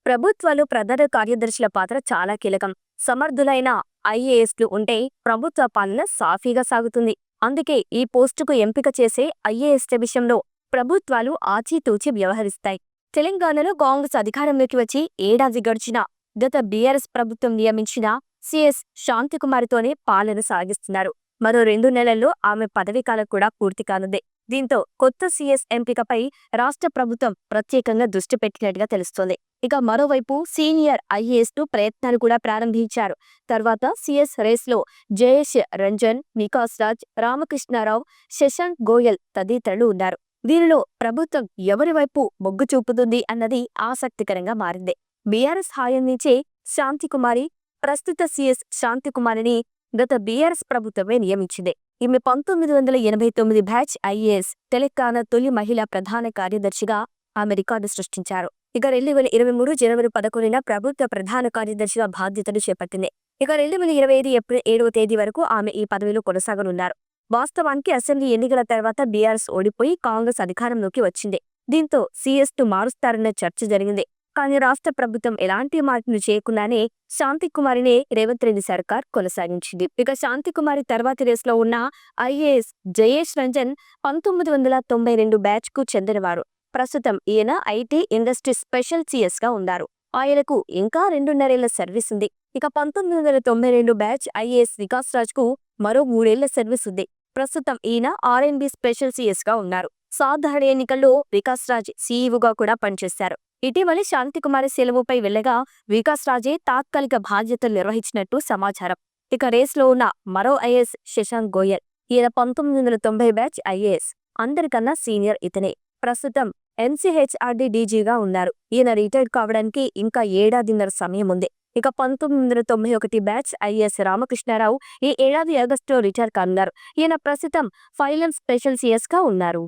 ప్రభుత్వాలు ప్రధాన కార్యదర్శుల పాత్ర చాలా కీలకం. సమర్థులైన ఐఏఎస్లు ఉంటే ప్రభుత్వ పాలన సాఫీగా సాగుతుంది. అందుకే ఈ పోస్టుకు ఎంపిక చేసే ఐఏఎస్ల విషయంలో ప్రభుత్వాలు ఆచితూచి వ్యవహరిస్తాయి. తెలంగాణలో కాంగ్రెస్ అధికారంలోకి వచ్చి ఏడాది గడిచినా గత బీఆర్ఎస్ ప్రభుత్వం నియమించిన సిఎస్ శాంతికుమారితోనే పాలన సాగిస్తున్నారు. మరో 2 నెలల్లో ఆమె పదవీకాలం కూడా పూర్తి కానుంది. దీంతో కొత్త సీఎస్ ఎంపికపై రాష్ట్ర ప్రభుత్వం ప్రత్యేకంగా దృష్టి పెట్టినట్టుగా తెలుస్తోంది. ఇక మరోవైపు సీనియర్ ఐఏఎస్లు ప్రయత్నాలు కూడా ప్రారంభించారు. తర్వాత సీఎస్ రేస్లో జయేష్ రంజన్, వికాస్ రాజ్, రామకృష్ణారావు, శశాంక్ గోయల్ తదితరులు ఉన్నారు. దీనిలో ప్రభుత్వం ఎవరి వైపు మొగ్గు చూపుతుంది అన్నది ఆసక్తికరంగా మారింది. బీఆర్ఎస్ హాయం నుంచే శాంతికుమారి, ప్రస్తుత సీఎస్ శాంతికుమారిని గత బీఆర్ఎస్ ప్రభుత్వమే నియమించింది. ఈమె 1989 బ్యాచ్ ఐఏఎస్, తెలంగాణ తొలి మహిళా ప్రధాన కార్యదర్శిగా ఆమె రికార్డు సృష్టించారు. ఇక 2023 జనవరి 11న ప్రభుత్వ ప్రధాన కార్యదర్శిగా బాధ్యతలు చేపట్టింది. ఇక 2025 ఏప్రిల్ 7వ తేదీ వరకు ఆమె ఈ పదవిలో కొనసాగనున్నారు. వాస్తవానికి అసెంబ్లీ ఎన్నికల తర్వాత బీఆర్ఎస్ ఓడిపోయి కాంగ్రెస్ అధికారంలోకి వచ్చింది. దీంతో సీఎస్ను మారుస్తారన్న చర్చ జరిగింది. కానీ రాష్ట్ర ప్రభుత్వం ఎలాంటి మార్పులు చేయకుండానే శాంతికుమారినే రేవంత్ రెడ్డి సర్కార్ కొనసాగించింది. ఇక శాంతికుమారి తర్వాతి రేస్లో ఉన్న ఐఏఎస్ జయేష్ రంజన్ 1992 బ్యాచ్ కు చెందినవారు. ప్రస్తుతం ఈయన ఐటీ ఇండస్ట్రీ స్పెషల్ సీఎస్ గా ఉన్నారు. ఆయనకు ఇంకా 2.5 ఏళ్ల సర్వీస్ ఉంది. ఇక 1992 బ్యాచ్ ఐఏఎస్ వికాస్ రాజ్ కు మరో 3 ఏళ్ల సర్వీస్ ఉంది. ప్రస్తుతం ఈయన ఆర్ఎండ్బి స్పెషల్ సీఎస్ గా ఉన్నారు. సాధారణ ఎన్నికల్లో వికాస్ రాజ్ సీఈఓగా కూడా పనిచేశారు. ఇటీవలి శాంతికుమారి సెలవుపై వెళ్లగా వికాస్ రాజే తాత్కాలిక బాధ్యతలు నిర్వహించినట్టు సమాచారం. ఇక రేస్లో ఉన్న మరో ఐఏఎస్ శశాంక్ గోయల్. ఈయన 1990 బ్యాచ్ ఐఏఎస్. అందరికన్నా సీనియర్ ఇతనే. ప్రస్తుతం ఎన్సీహెచ్ఆర్డీ డీజీగా ఉన్నారు. ఈయన రిటైర్డ్ కావడానికి ఇంకా ఏడాదిన్నర సమయం ఉంది. ఇక 1991 బ్యాచ్ ఐఏఎస్ రామకృష్ణారావు ఈ ఏడాది ఆగస్టులో రిటైర్ కానున్నారు. ఈయన ప్రస్తుతం ఫైనాన్స్ స్పెషల్ సీఎస్ గా ఉన్నారు.